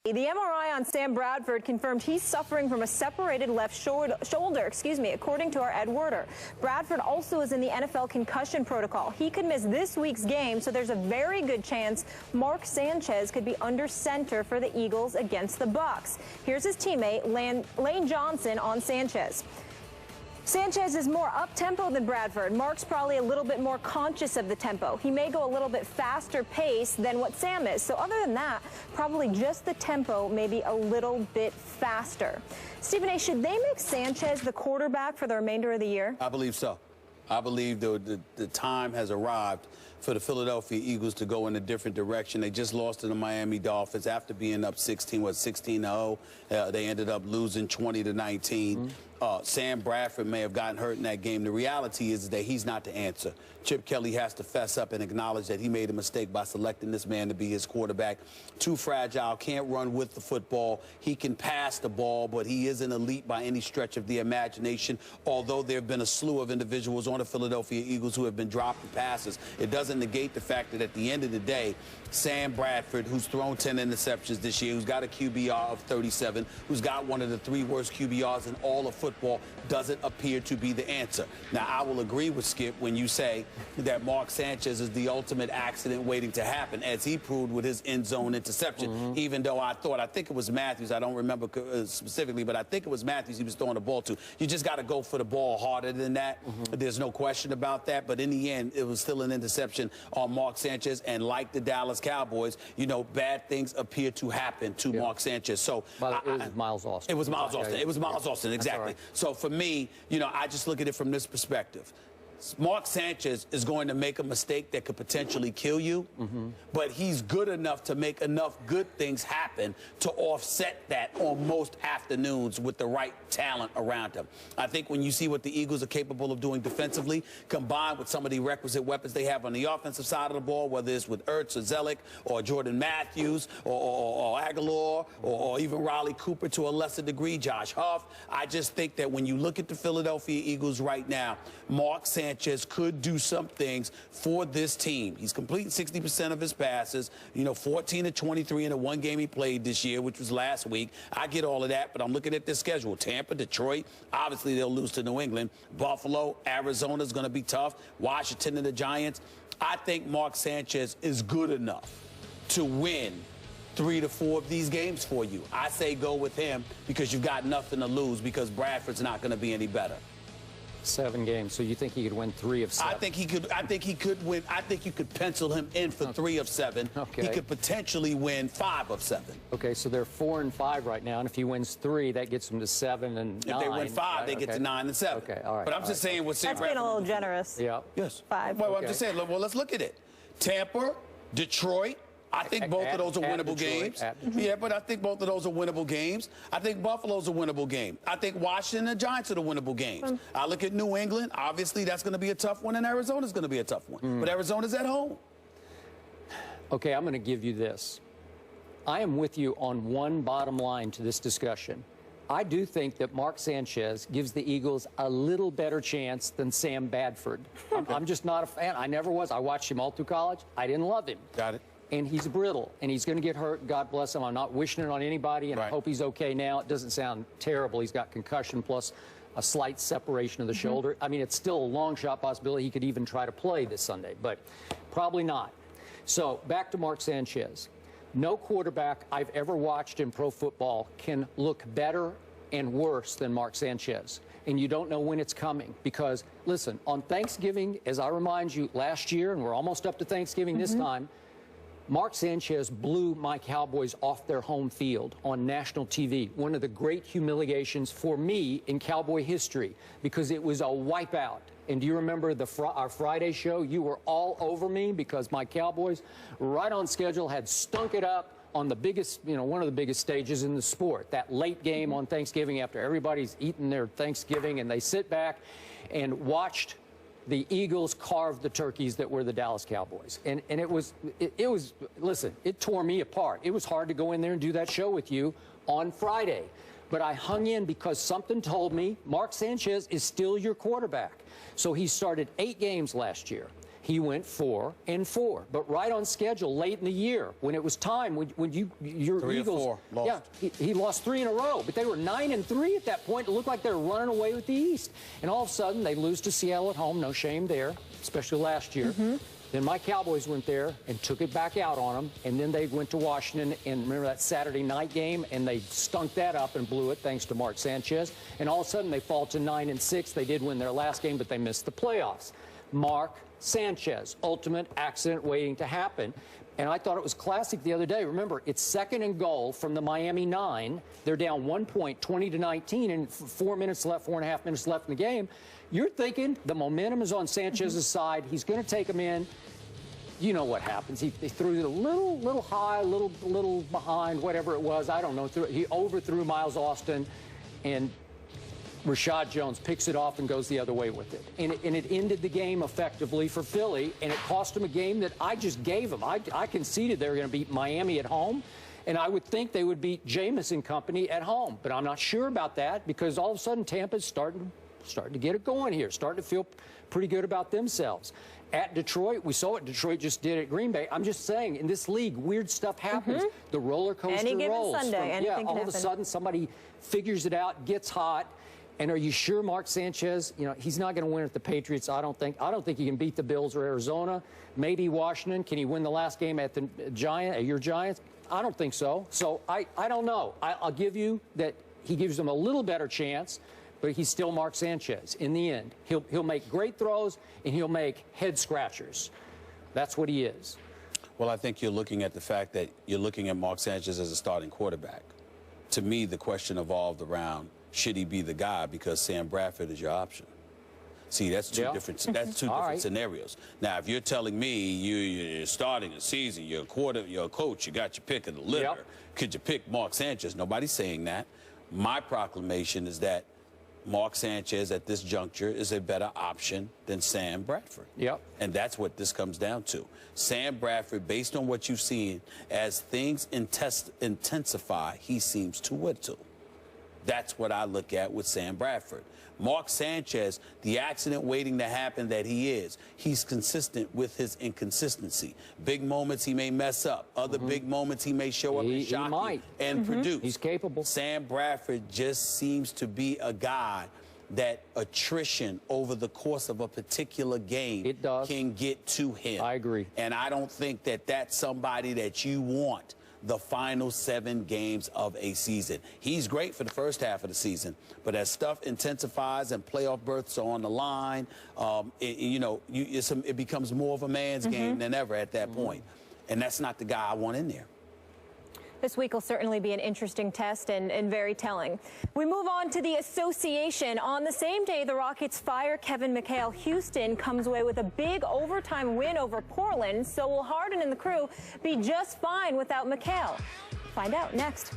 The MRI on Sam Bradford confirmed he's suffering from a separated left shoulder, according to our Ed Werder. Bradford also is in the NFL concussion protocol. He could miss this week's game, so there's a very good chance Mark Sanchez could be under center for the Eagles against the Bucs. Here's his teammate, Lane Johnson, on Sanchez. Sanchez is more up-tempo than Bradford. Mark's probably a little bit more conscious of the tempo. He may go a little bit faster pace than what Sam is. So other than that, probably just the tempo, maybe a little bit faster. Stephen A., should they make Sanchez the quarterback for the remainder of the year? I believe so. I believe the time has arrived for the Philadelphia Eagles to go in a different direction. They just lost to the Miami Dolphins after being up 16-0. They ended up losing 20-19. Sam Bradford may have gotten hurt in that game. The reality is that he's not the answer. Chip Kelly has to fess up and acknowledge that he made a mistake by selecting this man to be his quarterback. Too fragile, can't run with the football. He can pass the ball, but he isn't elite by any stretch of the imagination, although there have been a slew of individuals on the Philadelphia Eagles who have been dropping passes. It doesn't negate the fact that at the end of the day, Sam Bradford, who's thrown 10 interceptions this year, who's got a QBR of 37, who's got one of the 3 worst QBRs in all of football, doesn't appear to be the answer. Now, I will agree with Skip when you say that Mark Sanchez is the ultimate accident waiting to happen, as he proved with his end zone interception, even though I think it was Matthews, I don't remember specifically, but I think it was Matthews he was throwing the ball to. You just got to go for the ball harder than that. There's no question about that, but in the end, it was still an interception on Mark Sanchez, and like the Dallas Cowboys, you know, bad things appear to happen to Mark Sanchez. So it was Miles Austin. It was Miles Austin. It was Miles Austin, exactly. Right. So for me, you know, I just look at it from this perspective. Mark Sanchez is going to make a mistake that could potentially kill you, but he's good enough to make enough good things happen to offset that on most afternoons with the right talent around him. I think when you see what the Eagles are capable of doing defensively, combined with some of the requisite weapons they have on the offensive side of the ball, whether it's with Ertz or Zellick or Jordan Matthews or Aguilar or even Riley Cooper to a lesser degree, Josh Huff, I just think that when you look at the Philadelphia Eagles right now, Mark Sanchez could do some things for this team. He's completing 60% of his passes, you know, 14 of 23 in the one game he played this year, which was last week. I get all of that, but I'm looking at this schedule. Tampa, Detroit, obviously they'll lose to New England. Buffalo, Arizona's going to be tough. Washington and the Giants. I think Mark Sanchez is good enough to win 3 to 4 of these games for you. I say go with him because you've got nothing to lose, because Bradford's not going to be any better. 7 games. So you think he could win 3 of 7? I think he could win. I think you could pencil him in for 3 of 7. Okay. He could potentially win 5 of 7. Okay, so they're 4 and 5 right now, and if he wins 3, that gets him to 7 and 9. If they win 5, right? they get to 9 and 7. Okay, all right. But I'm just saying with Sam That's being Bradford, a little generous. Yeah. Yes. 5. Well, I'm just saying. Well, let's look at it. Tampa, Detroit. I think both of those are winnable games. Yeah, but I think both of those are winnable games. I think Buffalo's a winnable game. I think Washington and the Giants are the winnable games. I look at New England. Obviously, that's going to be a tough one, and Arizona's going to be a tough one. But Arizona's at home. Okay, I'm going to give you this. I am with you on one bottom line to this discussion. I do think that Mark Sanchez gives the Eagles a little better chance than Sam Bradford. I'm just not a fan. I never was. I watched him all through college. I didn't love him. Got it. And he's brittle, and he's going to get hurt. God bless him. I'm not wishing it on anybody, and I hope he's okay now. It doesn't sound terrible. He's got concussion plus a slight separation of the shoulder. I mean, it's still a long shot possibility he could even try to play this Sunday, but probably not. So back to Mark Sanchez. No quarterback I've ever watched in pro football can look better and worse than Mark Sanchez. And you don't know when it's coming, because, listen, on Thanksgiving, as I remind you, last year, and we're almost up to Thanksgiving this time, Mark Sanchez blew my Cowboys off their home field on national TV. One of the great humiliations for me in Cowboy history, because it was a wipeout. And do you remember our Friday show? You were all over me because my Cowboys, right on schedule, had stunk it up on the biggest, you know, one of the biggest stages in the sport. That late game on Thanksgiving after everybody's eaten their Thanksgiving, and they sit back and watched the Eagles carved the turkeys that were the Dallas Cowboys. And it was, listen, it tore me apart. It was hard to go in there and do that show with you on Friday. But I hung in because something told me Mark Sanchez is still your quarterback. So he started 8 games last year. he went 4-4, but right on schedule late in the year when it was time when your 3 Eagles, or 4 lost. yeah, he lost 3 in a row, but they were 9-3 at that point. It looked like they were running away with the East, and all of a sudden they lose to Seattle at home. No shame there, especially last year. Then my Cowboys went there and took it back out on them, and then they went to Washington, and remember that Saturday night game, and they stunk that up and blew it thanks to Mark Sanchez, and all of a sudden they fall to 9-6. They did win their last game, but they missed the playoffs. Mark Sanchez, ultimate accident waiting to happen. And I thought it was classic the other day. Remember, it's 2nd and goal from the Miami 9. They're down 1 point, 20-19, and 4 minutes left, 4.5 minutes left in the game. You're thinking the momentum is on Sanchez's side. He's going to take him in. You know what happens. He threw it a little high, little behind, whatever it was. I don't know. He overthrew Miles Austin, and Rashad Jones picks it off and goes the other way with it. And it ended the game effectively for Philly, and it cost him a game that I just gave them. I conceded they were going to beat Miami at home, and I would think they would beat Jameis and company at home. But I'm not sure about that because all of a sudden Tampa's starting to get it going here, starting to feel pretty good about themselves. At Detroit, we saw what Detroit just did at Green Bay. I'm just saying, in this league, weird stuff happens. The roller coaster Any given rolls. Sunday, Yeah, all of a sudden somebody figures it out, gets hot. And are you sure Mark Sanchez, you know, he's not going to win at the Patriots, I don't think. I don't think he can beat the Bills or Arizona. Maybe Washington. Can he win the last game at the your Giants? I don't think so. So I don't know. I'll give you that he gives them a little better chance, but he's still Mark Sanchez. In the end, he'll make great throws and he'll make head scratchers. That's what he is. Well, I think you're looking at the fact that you're looking at Mark Sanchez as a starting quarterback. To me, the question evolved around, should he be the guy because Sam Bradford is your option? See, that's two different scenarios. Now, if you're telling me you're starting a season, you're a coach, you got your pick of the litter, could you pick Mark Sanchez? Nobody's saying that. My proclamation is that Mark Sanchez at this juncture is a better option than Sam Bradford. And that's what this comes down to. Sam Bradford, based on what you've seen, as things intensify, he seems to whittle. That's what I look at with Sam Bradford. Mark Sanchez, the accident waiting to happen that he is, he's consistent with his inconsistency. Big moments he may mess up. Other big moments he may show up and shock you and produce. He's capable. Sam Bradford just seems to be a guy that attrition over the course of a particular game can get to him. I agree. And I don't think that that's somebody that you want the final 7 games of a season. He's great for the first half of the season, but as stuff intensifies and playoff berths are on the line, it becomes more of a man's game than ever at that point. And that's not the guy I want in there. This week will certainly be an interesting test and very telling. We move on to the association. On the same day the Rockets fire Kevin McHale, Houston comes away with a big overtime win over Portland. So will Harden and the crew be just fine without McHale? Find out next.